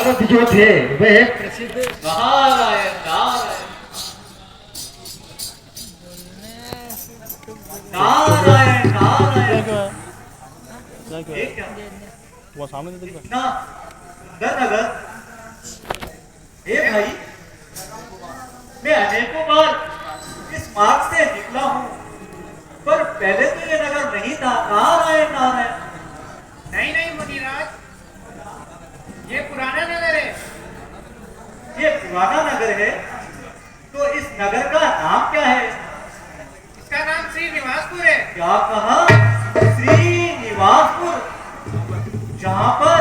महारथ जो थे वे एक प्रसिद्ध नारायण नारायण नारायण नारायण ये क्या वो सामने देख इतना सुंदर नगर। हे भाई, मैं अनेकों बार इस मार्ग से निकला हूँ, पर पहले तो ये नगर नहीं था। नारायण नारायण। नहीं नहीं मुनिराज, ये पुराना नगर है। ये पुराना नगर है, तो इस नगर का नाम क्या है? इसका नाम श्रीनिवासपुर है। क्या कहा? श्रीनिवासपुर, जहाँ पर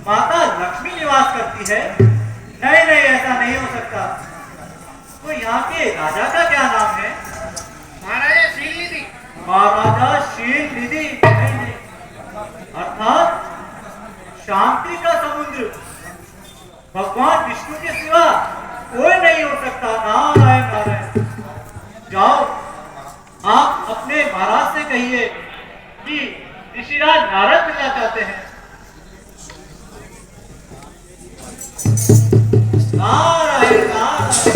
माता लक्ष्मी निवास करती है? नहीं नहीं, ऐसा नहीं हो सकता। तो यहाँ के राजा का क्या नाम है? महाराजा शीलनिधि। महाराजा शीलनिधि? नहीं नहीं, अर्थात शांति का समुद्र। भगवान विष्णु के सिवा कोई नहीं हो सकता। नारायण नारायण। जाओ, आप अपने महाराज से कहिए कि ऋषिराज नारद मिलना चाहते हैं। नारायण नारायण।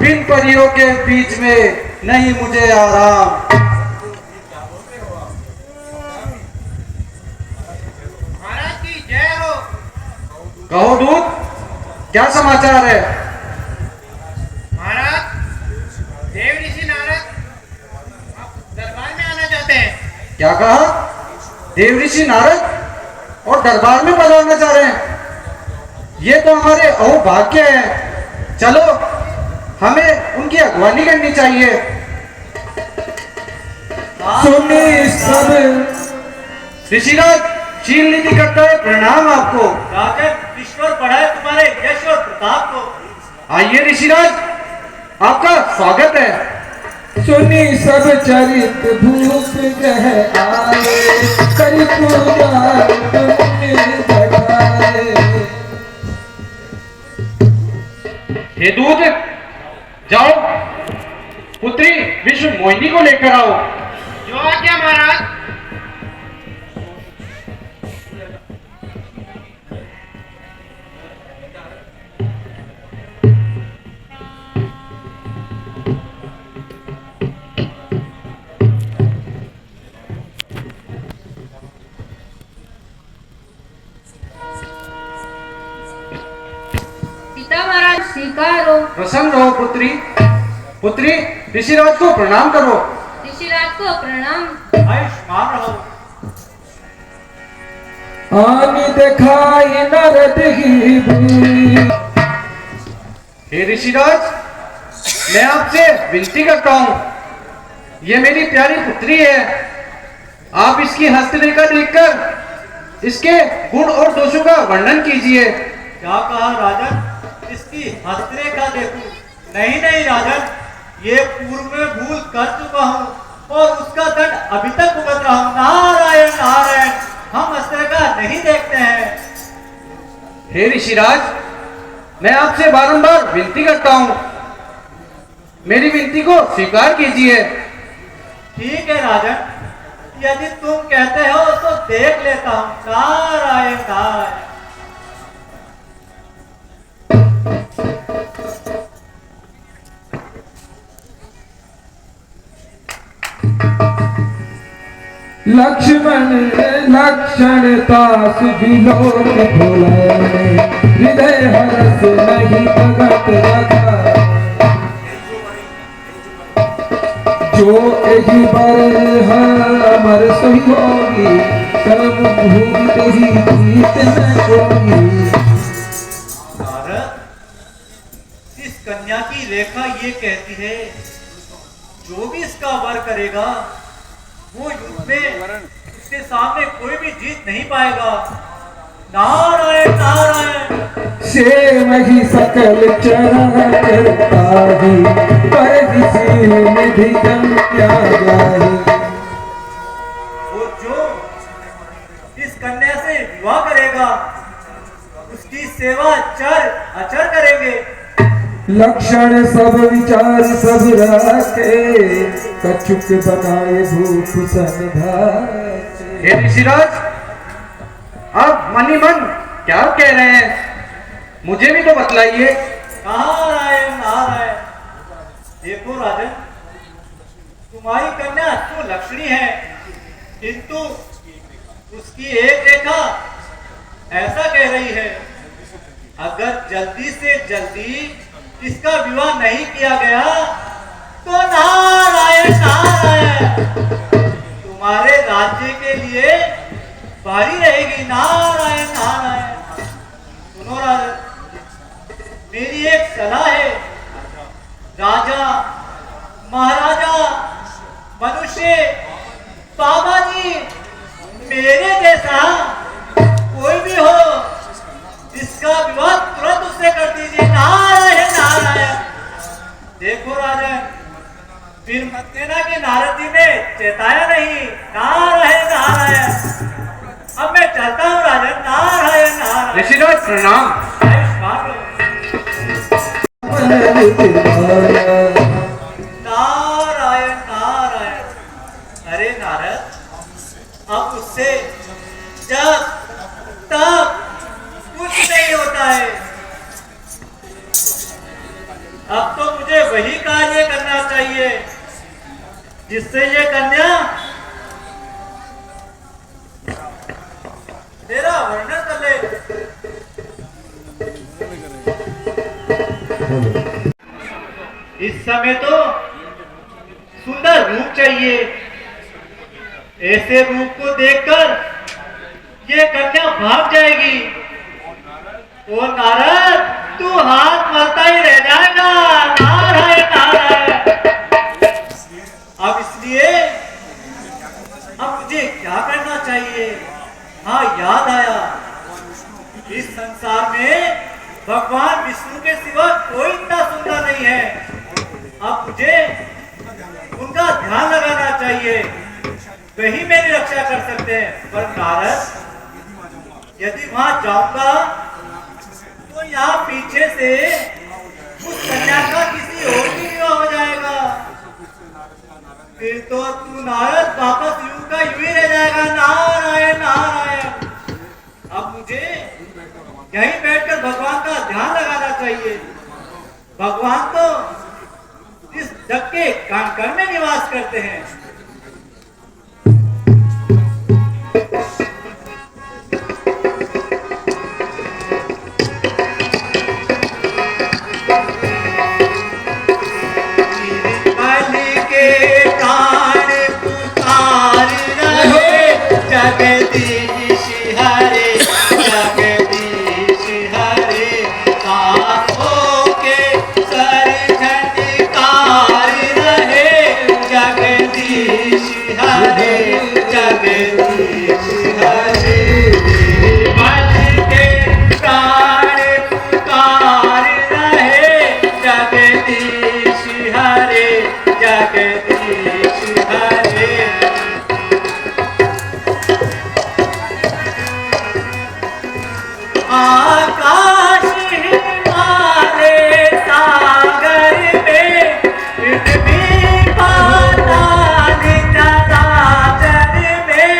बिन परियों के बीच में नहीं मुझे आराम। महाराज की जय हो। कहो दूत, क्या समाचार है? महाराज, देव ऋषि नारद दरबार में आना चाहते हैं। क्या कहा? देव ऋषि नारद और दरबार में पधारना चाह रहे हैं? ये तो हमारे अहोभाग्य है। चलो, हमें उनकी अगवानी करनी चाहिए। सुनी सब ऋषिराज शीलनिधि करता है प्रणाम आपको। राजन ईश्वर बढ़ाए तुम्हारे यश और प्रताप को। आइए ऋषिराज, आपका स्वागत है। सुनी सब चरित भूप गह आए, करि पूजा तुमने दिखाए। हे दूत, जाओ पुत्री विश्व मोहिनी को लेकर आओ। जो आज्ञा महाराज। पिता महाराज स्वीकारो। प्रसन्न रहो पुत्री। पुत्री, ऋषिराज को प्रणाम करो। ऋषिराज को प्रणाम। आयुष्मान रहो। आनि दिखाई नरद ही भूमि। हे ऋषिराज, मैं आपसे विनती करता हूँ, ये मेरी प्यारी पुत्री है। आप इसकी हस्तरेखा देखकर इसके गुण और दोषों का वर्णन कीजिए। क्या कहा राजन? इसकी हस्तरेखा देखूं? नहीं नहीं राजन, ये पूर्व में भूल कर चुका हूँ और उसका दंड अभी तक भुगत रहा हूँ। नारायण नारायण, हम हस्तरेखा नहीं देखते हैं। हे ऋषिराज, मैं आपसे बारंबार विनती करता हूँ, मेरी विनती को स्वीकार कीजिए। ठीक है राजन, यदि तुम कहते हो तो देख लेता हूँ। नारायण नारायण। लक्ष्मण लक्षण तास बिलोक भुलाए, हृदय हरस नहीं भगत रखा। जो एहि बर हमर सहयोगी, सर्व भूत ही प्रीत न कोई। भारत, इस कन्या की रेखा ये कहती है, जो भी इसका वर करेगा वो युद्ध में इसके सामने कोई भी जीत नहीं पाएगा। नारायण नारायण। से मही सकल चरण ताहि, पर ऋषि जन क्या जाहि। वो जो इस कन्या से विवाह करेगा उसकी सेवा चर अचर करेंगे। लक्षण सब विचार सब राखे, कछुक बनाए भूप सन भाचे। हे ऋषिराज, मन ही मन क्या कह रहे हैं, मुझे भी तो बतलाइए। नारायण नारायण। देखो राजन, तुम्हारी कन्या तो लक्ष्मी है, किंतु उसकी एक रेखा ऐसा कह रही है, अगर जल्दी से जल्दी इसका विवाह नहीं किया गया तो नारायण नारायण तुम्हारे राज्य के लिए भारी रहेगी। नारायण नारायण। सुनो राजन, मेरी एक सलाह है, राजा महाराजा मनुष्य बाबा जी मेरे जैसा कोई भी हो, इसका विवाह तुरंत उससे कर दीजिए। नारायण नारायण। देखो राजन, फिर मत कहना कि नारद जी ने चेताया नहीं। नारायण नारायण। अब मैं चलता हूँ राजन। नारायण नारायण। ऋषिराज प्रणाम। आयुष्मान रहो। नारायण नारायण। अरे नारद, अब उससे जब तब कुछ नहीं होता है, अब तो मुझे वही कार्य करना चाहिए जिससे ये कन्या तेरा वर्णन कर ले। इस समय तो सुंदर रूप चाहिए, ऐसे रूप को देखकर ये कन्या भाग जाएगी। ओ नारद, तू हाथ मलता ही रह जाएगा। नारायण नारायण। अब इसलिए अब मुझे क्या करना चाहिए? हाँ, याद आया, इस संसार में भगवान विष्णु के सिवा कोई इतना सुंदर नहीं है। अब मुझे उनका ध्यान लगाना चाहिए, वही मेरी रक्षा कर सकते हैं। पर नारद, यदि वहां जाऊंगा तो यहाँ पीछे से उस कन्या का किसी और की विवाह हो जाएगा, फिर तो तू नारद वापस यूं का यूं ही रह जाएगा। नारायण नारायण। अब मुझे यहीं बैठकर भगवान का ध्यान लगाना चाहिए। भगवान तो इस जग के कण कण में निवास करते हैं। जगदीश हरे जगदीश हरे, आँखों के सर झटकार रहे। जगदीश हरे जगदीश हरे, मन के प्राण पुकार रहे। जगदीश हरे जगदीश हरे। आकाश हिमालय सागर में, पृथ्वी पाताल जलाचर में,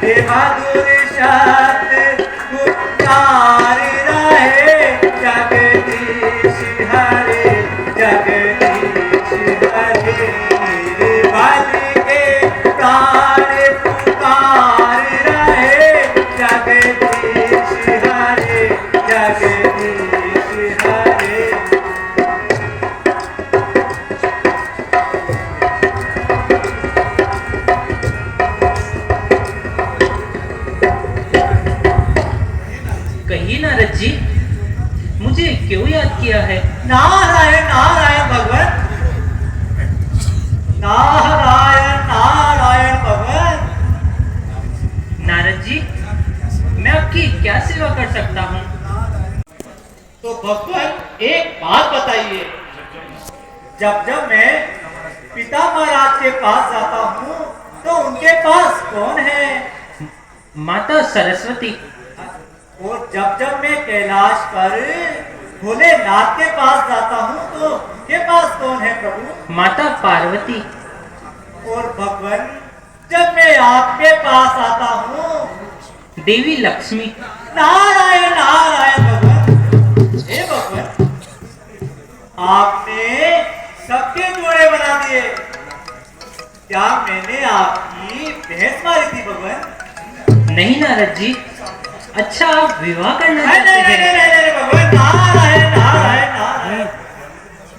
हे मधुर शब्द उच्चार रहे। जगदीश हरे जगदीश हरे, निर्बल के प्राण पुकार रहे। जगदीश हरे जगदीश हरे। कहिए नारद जी, मुझे क्यों याद किया है? नारायण नारायण भगवान। नारायण नारायण भगवान। नारद जी, मैं आपकी क्या सेवा कर सकता हूँ? तो भगवान एक बात बताइए, जब जब मैं पिता महाराज के पास जाता हूँ तो उनके पास कौन है? माता सरस्वती। और जब जब मैं कैलाश पर भोलेनाथ के पास जाता हूँ तो उनके पास कौन है प्रभु? माता पार्वती। और भगवान, जब मैं आपके पास आता हूँ देवी लक्ष्मी। नारायण नारायण भगवान, हे भगवान, आपने सबके जोड़े बना दिए। क्या मैंने आपकी भैंस मारी थी भगवान? नहीं नारद जी, अच्छा आप विवाह करना नहीं चाहते नहीं नहीं हैं? नहीं भगवान, नारायण नारायण नारायण,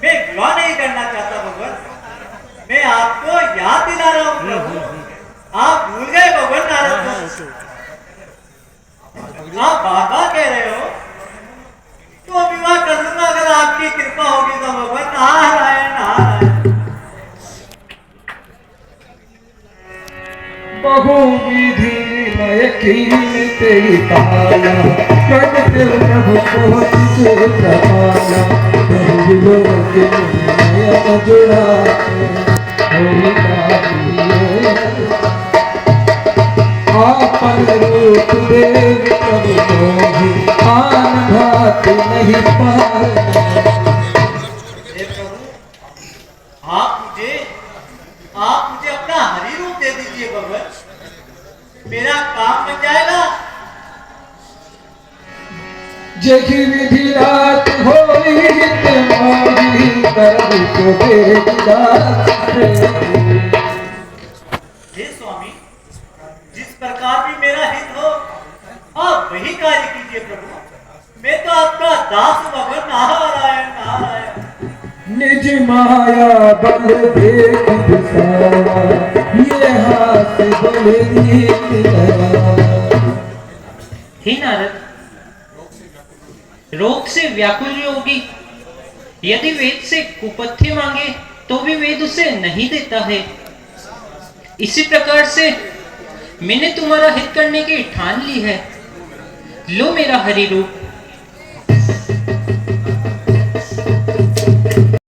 मैं विवाह नहीं करना चाहता भगवान, मैं आपको याद दिला रहा हूँ प्रभु। आप भूल गए भगवान नारद को, आप बार बार कह रहे हो तो विवाह कर लूंगा अगर आपकी कृपा होगी तो भगवान। नारायण नारायण। बहुविधि मय कीन तेरी काया, प्रगटे प्रभु को तुझे प्रमाना, प्रभु लोग के नयन जुड़ाते, होई आपन रूप देव प्रभु मोहि, आन भात नहीं पाए। हे प्रभु, आप मुझे अपना हरि रूप दे दीजिए भगवान, मेरा काम बन जाएगा। जगी विधि रात होई ते मोहि, करबि तो बेदास हे स्वामी, जिस प्रकार भी मेरा हित हो आप वही कार्य कीजिए प्रभु, मैं तो आपका दास हूं भगवान। नारायण नारायण। निज माया बल देख बिसारा, ये हाथ बल दीन लगा। हे नारद, रोग से व्याकुल योगी यदि वेद से कुपथ्य मांगे तो भी वेद उसे नहीं देता है। इसी प्रकार से मैंने तुम्हारा हित करने की ठान ली है। लो मेरा हरि रूप,